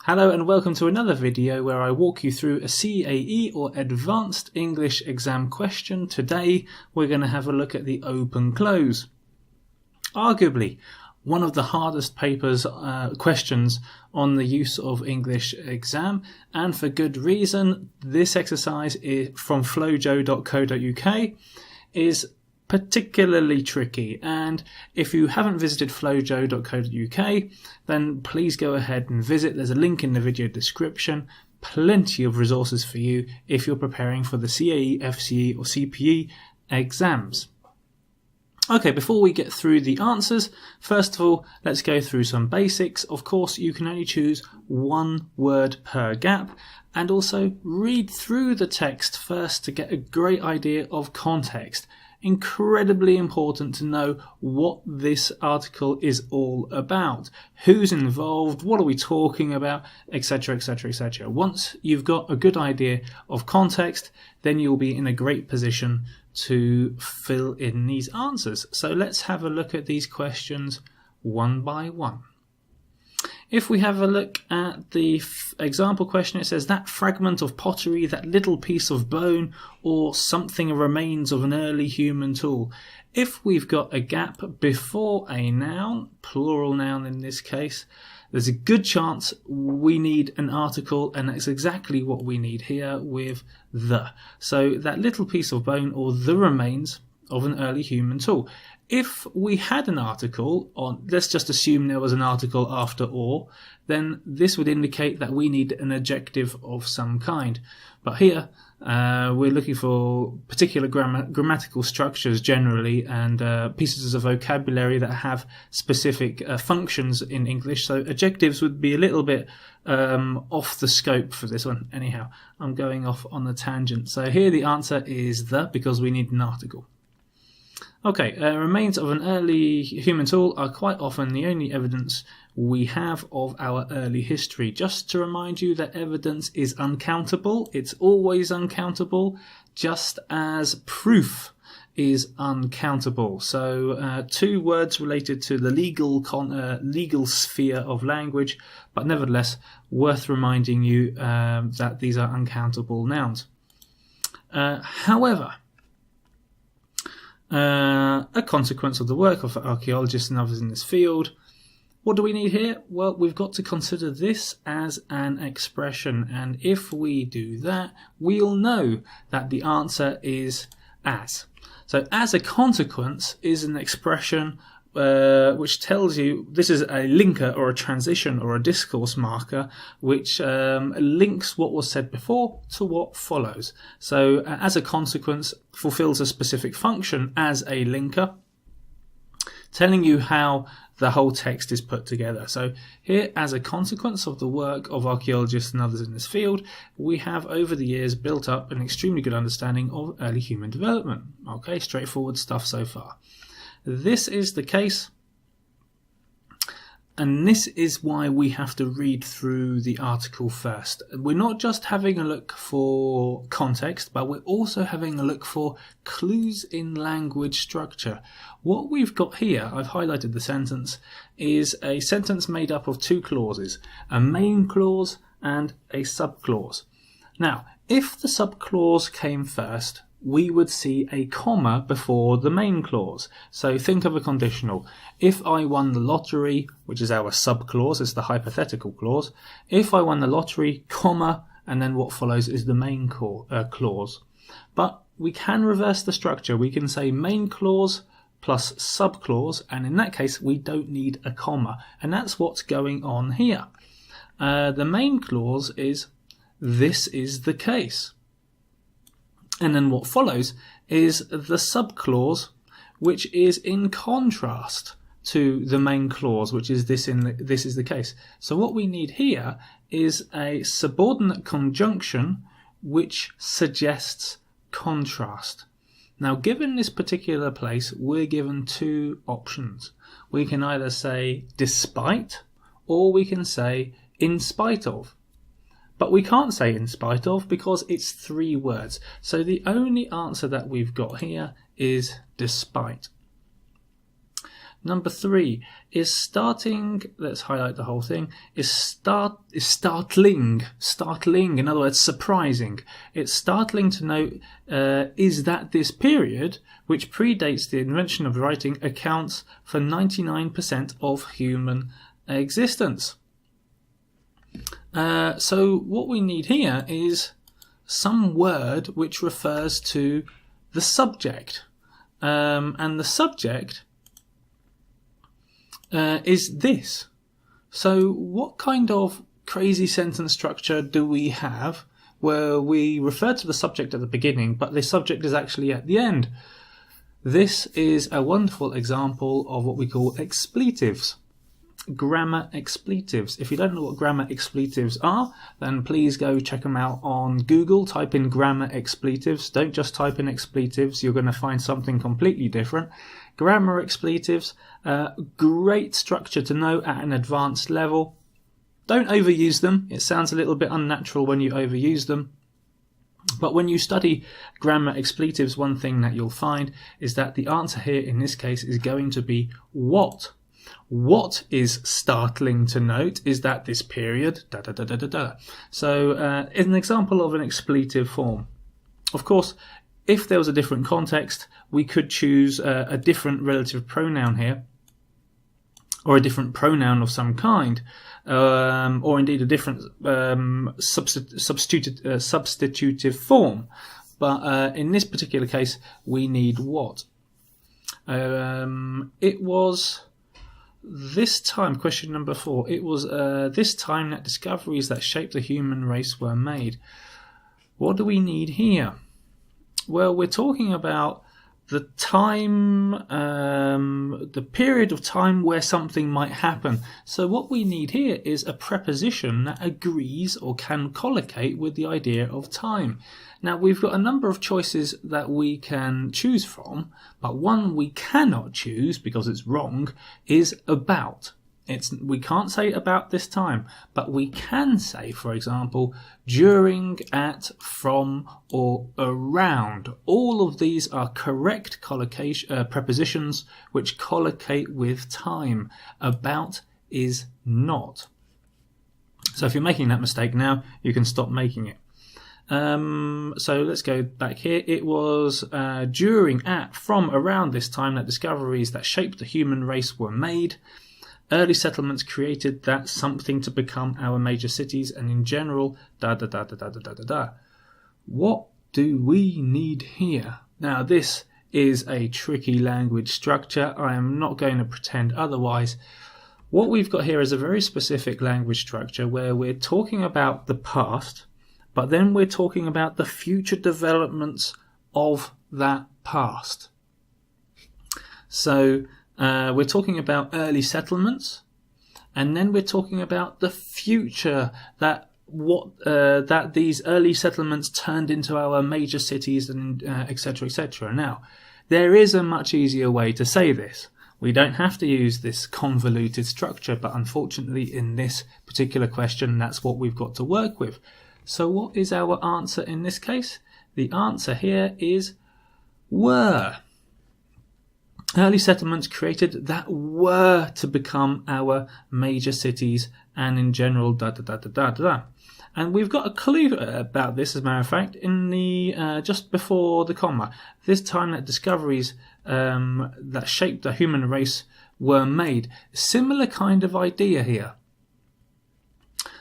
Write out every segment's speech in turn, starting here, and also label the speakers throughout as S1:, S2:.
S1: Hello and welcome to another video where I walk you through a CAE or Advanced English exam question. Today we're going to have a look at the open close. Arguably one of the hardest questions on the use of English exam, and for good reason. This exercise is from flo-joe.co.uk is particularly tricky, and if you haven't visited flo-joe.co.uk then please go ahead and visit. There's a link in the video description. Plenty of resources for you if you're preparing for the CAE, FCE or CPE exams. Okay, before we get through the answers, first of all, let's go through some basics. Of course, you can only choose one word per gap, and also read through the text first to get a great idea of context. Incredibly important to know what this article is all about, who's involved, what are we talking about, etc, etc, etc. Once you've got a good idea of context, then you'll be in a great position to fill in these answers. So let's have a look at these questions one by one. If we have a look at the example question, it says that fragment of pottery, that little piece of bone, or something remains of an early human tool. If we've got a gap before a noun, plural noun in this case, there's a good chance we need an article, and that's exactly what we need here with the. So that little piece of bone or the remains of an early human tool. If we had an article on, let's just assume there was an article after or, then this would indicate that we need an adjective of some kind. But here we're looking for particular grammatical structures generally, and pieces of vocabulary that have specific functions in English. So adjectives would be a little bit off the scope for this one. Anyhow, I'm going off on a tangent. So here the answer is the, because we need an article. Okay, remains of an early human tool are quite often the only evidence we have of our early history. Just to remind you that evidence is uncountable. It's always uncountable, just as proof is uncountable. So two words related to the legal sphere of language, but nevertheless worth reminding you that these are uncountable nouns. However, a consequence of the work of archaeologists and others in this field. What do we need here? Well, we've got to consider this as an expression, and if we do that, we'll know that the answer is as. So as a consequence is an expression which tells you this is a linker or a transition or a discourse marker which links what was said before to what follows. So as a consequence fulfills a specific function as a linker, telling you how the whole text is put together. So here, as a consequence of the work of archaeologists and others in this field, we have over the years built up an extremely good understanding of early human development. Okay, straightforward stuff so far. This is the case, and this is why we have to read through the article first. We're not just having a look for context, but we're also having a look for clues in language structure. What we've got here, I've highlighted the sentence, is a sentence made up of two clauses, a main clause and a subclause. Now, if the subclause came first, we would see a comma before the main clause. So think of a conditional. If I won the lottery, which is our subclause, it's the hypothetical clause. If I won the lottery, comma, and then what follows is the main clause. But we can reverse the structure. We can say main clause plus subclause, and in that case we don't need a comma. And that's what's going on here. The main clause is this is the case. And then what follows is the subclause, which is in contrast to the main clause, which is this is the case. So what we need here is a subordinate conjunction which suggests contrast. Now, given this particular place, we're given two options. We can either say despite, or we can say in spite of. But we can't say in spite of because it's three words. So the only answer that we've got here is despite. Number 3 is starting. Let's highlight the whole thing. Is startling. Startling. In other words, surprising. It's startling to note is that this period, which predates the invention of writing, accounts for 99% of human existence. So what we need here is some word which refers to the subject, and the subject is this. So what kind of crazy sentence structure do we have where we refer to the subject at the beginning but the subject is actually at the end? This is a wonderful example of what we call expletives. Grammar expletives. If you don't know what grammar expletives are, then please go check them out on Google. Type in grammar expletives. Don't just type in expletives. You're going to find something completely different. Grammar expletives, great structure to know at an advanced level. Don't overuse them. It sounds a little bit unnatural when you overuse them. But when you study grammar expletives, one thing that you'll find is that the answer here in this case is going to be what. What is startling to note is that this period, da da da da da da. So, an example of an expletive form. Of course, if there was a different context, we could choose a different relative pronoun here, or a different pronoun of some kind, or indeed a different substitutive form. But in this particular case, we need what. It was this time, question number 4, it was this time that discoveries that shaped the human race were made. What do we need here? Well, we're talking about the time, the period of time where something might happen. So what we need here is a preposition that agrees or can collocate with the idea of time. Now, we've got a number of choices that we can choose from, but one we cannot choose because it's wrong is about. We can't say about this time, but we can say, for example, during, at, from, or around. All of these are correct prepositions which collocate with time. About is not. So if you're making that mistake now, you can stop making it. So let's go back here. It was during, at, from, around this time that discoveries that shaped the human race were made. Early settlements created that something to become our major cities, and in general, da da da da da da da da. What do we need here? Now, this is a tricky language structure. I am not going to pretend otherwise. What we've got here is a very specific language structure where we're talking about the past, but then we're talking about the future developments of that past. So we're talking about early settlements, and then we're talking about the future, that these early settlements turned into our major cities, and etc., etc. Now, there is a much easier way to say this. We don't have to use this convoluted structure, but unfortunately in this particular question, that's what we've got to work with. So what is our answer in this case? The answer here is were. Early settlements created that were to become our major cities, and in general, da da da da da da. And we've got a clue about this, as a matter of fact, in the just before the comma. This time that discoveries that shaped the human race were made. Similar kind of idea here.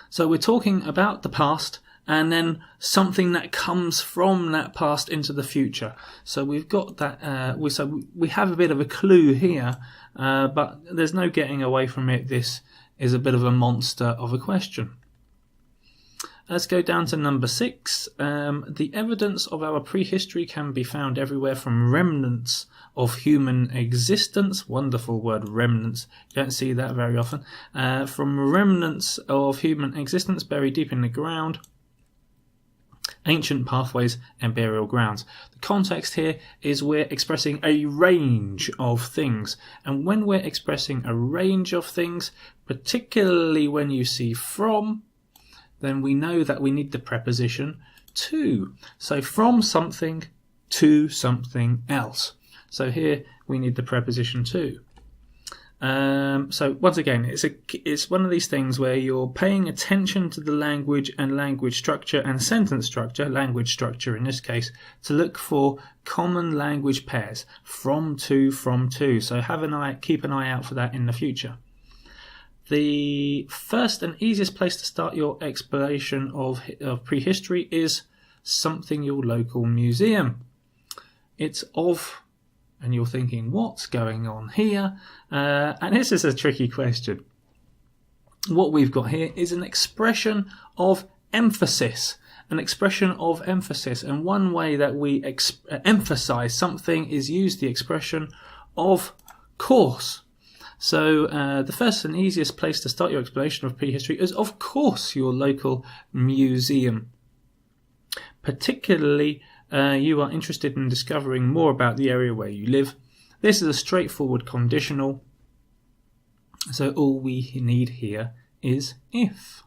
S1: So we're talking about the past, and then something that comes from that past into the future. So we've got that. We have a bit of a clue here, but there's no getting away from it. This is a bit of a monster of a question. Let's go down to number 6. The evidence of our prehistory can be found everywhere, from remnants of human existence. Wonderful word, remnants. You don't see that very often. From remnants of human existence buried deep in the ground, ancient pathways and burial grounds. The context here is we're expressing a range of things. And when we're expressing a range of things, particularly when you see from, then we know that we need the preposition to. So from something to something else. So here we need the preposition to. So once again, it's one of these things where you're paying attention to the language and language structure and sentence structure, language structure in this case, to look for common language pairs from to. So keep an eye out for that in the future. The first and easiest place to start your exploration of prehistory is something your local museum. It's of, and you're thinking, what's going on here? And this is a tricky question. What we've got here is an expression of emphasis. An expression of emphasis. And one way that we emphasize something is use the expression of course. So the first and easiest place to start your exploration of prehistory is, of course, your local museum. Particularly, you are interested in discovering more about the area where you live. This is a straightforward conditional. So all we need here is if.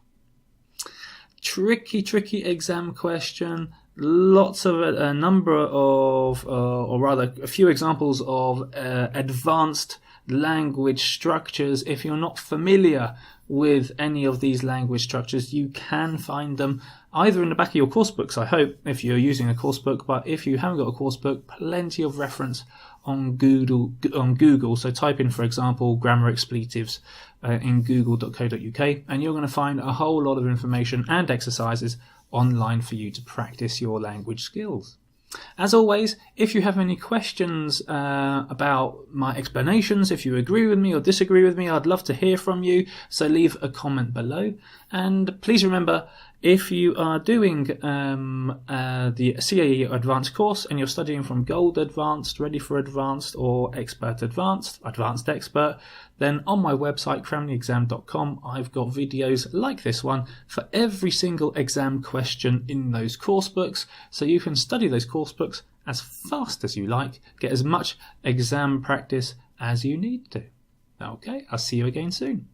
S1: Tricky exam question. Lots of a number of, or rather a few examples of advanced language structures. If you're not familiar with any of these language structures, you can find them either in the back of your course books, I hope, if you're using a course book, but if you haven't got a course book, plenty of reference on Google. So type in, for example, grammar expletives in google.co.uk, and you're going to find a whole lot of information and exercises online for you to practice your language skills. As always, if you have any questions about my explanations, if you agree with me or disagree with me, I'd love to hear from you. So leave a comment below. And please remember, if you are doing the CAE Advanced course and you're studying from Gold Advanced, Ready for Advanced, or Expert Advanced, Advanced Expert, then on my website, cramtheexam.com, I've got videos like this one for every single exam question in those course books. So you can study those course books as fast as you like, get as much exam practice as you need to. Okay, I'll see you again soon.